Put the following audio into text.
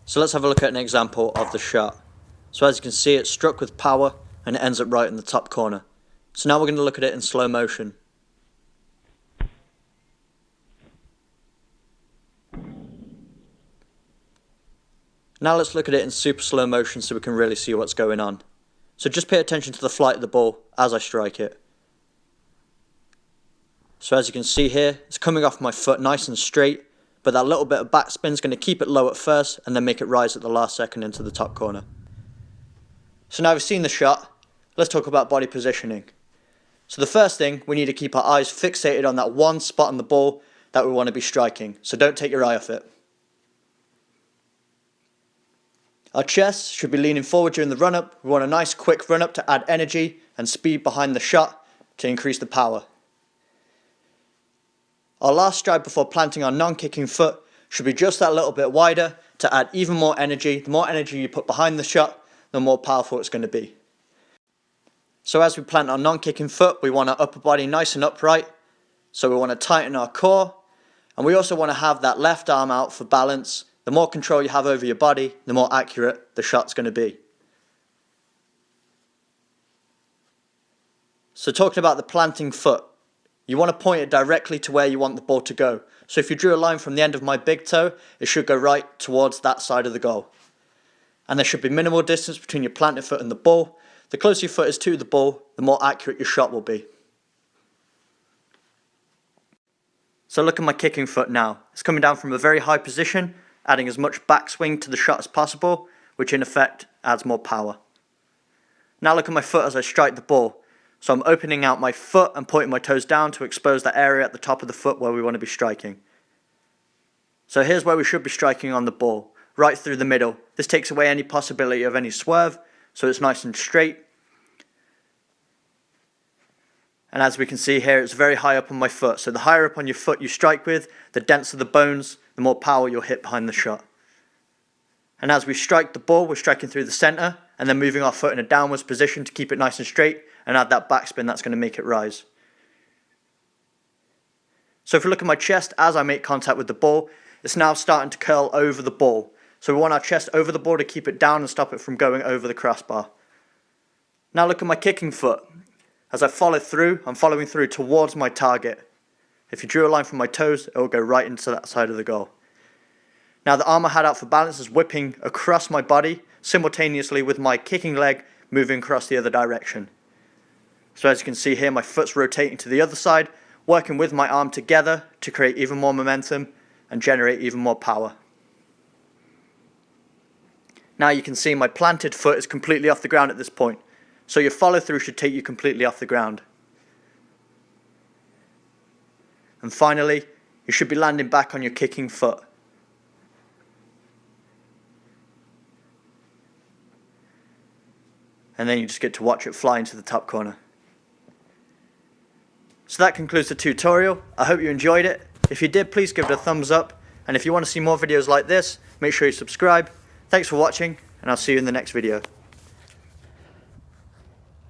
So let's have a look at an example of the shot. So as you can see, it's struck with power and it ends up right in the top corner. So now we're going to look at it in slow motion. Now let's look at it in super slow motion so we can really see what's going on. So just pay attention to the flight of the ball as I strike it. So as you can see here, it's coming off my foot nice and straight, but that little bit of backspin is going to keep it low at first and then make it rise at the last second into the top corner. So now we've seen the shot, let's talk about body positioning. So the first thing, we need to keep our eyes fixated on that one spot on the ball that we want to be striking, so don't take your eye off it. Our chest should be leaning forward during the run-up. We want a nice quick run-up to add energy and speed behind the shot to increase the power. Our last stride before planting our non-kicking foot should be just that little bit wider to add even more energy. The more energy you put behind the shot, the more powerful it's going to be. So as we plant our non-kicking foot, we want our upper body nice and upright. So we want to tighten our core. And we also want to have that left arm out for balance. The more control you have over your body, the more accurate the shot's going to be. So talking about the planting foot, you want to point it directly to where you want the ball to go. So if you drew a line from the end of my big toe, it should go right towards that side of the goal. And there should be minimal distance between your planted foot and the ball. The closer your foot is to the ball, the more accurate your shot will be. So look at my kicking foot now. It's coming down from a very high position, adding as much backswing to the shot as possible, which in effect adds more power. Now look at my foot as I strike the ball. So I'm opening out my foot and pointing my toes down to expose that area at the top of the foot where we want to be striking. So here's where we should be striking on the ball, right through the middle. This takes away any possibility of any swerve, so it's nice and straight. And as we can see here, it's very high up on my foot. So the higher up on your foot you strike with, the denser the bones, the more power you'll hit behind the shot. And as we strike the ball, we're striking through the center and then moving our foot in a downwards position to keep it nice and straight and add that backspin that's going to make it rise. So if you look at my chest as I make contact with the ball, it's now starting to curl over the ball. So we want our chest over the ball to keep it down and stop it from going over the crossbar. Now look at my kicking foot. As I follow through, I'm following through towards my target. If you drew a line from my toes, it will go right into that side of the goal. Now the arm I had out for balance is whipping across my body, simultaneously with my kicking leg moving across the other direction. So as you can see here, my foot's rotating to the other side, working with my arm together to create even more momentum and generate even more power. Now you can see my planted foot is completely off the ground at this point. So your follow through should take you completely off the ground. And finally, you should be landing back on your kicking foot. And then you just get to watch it fly into the top corner. So that concludes the tutorial. I hope you enjoyed it. If you did, please give it a thumbs up. And if you want to see more videos like this, make sure you subscribe. Thanks for watching, and I'll see you in the next video.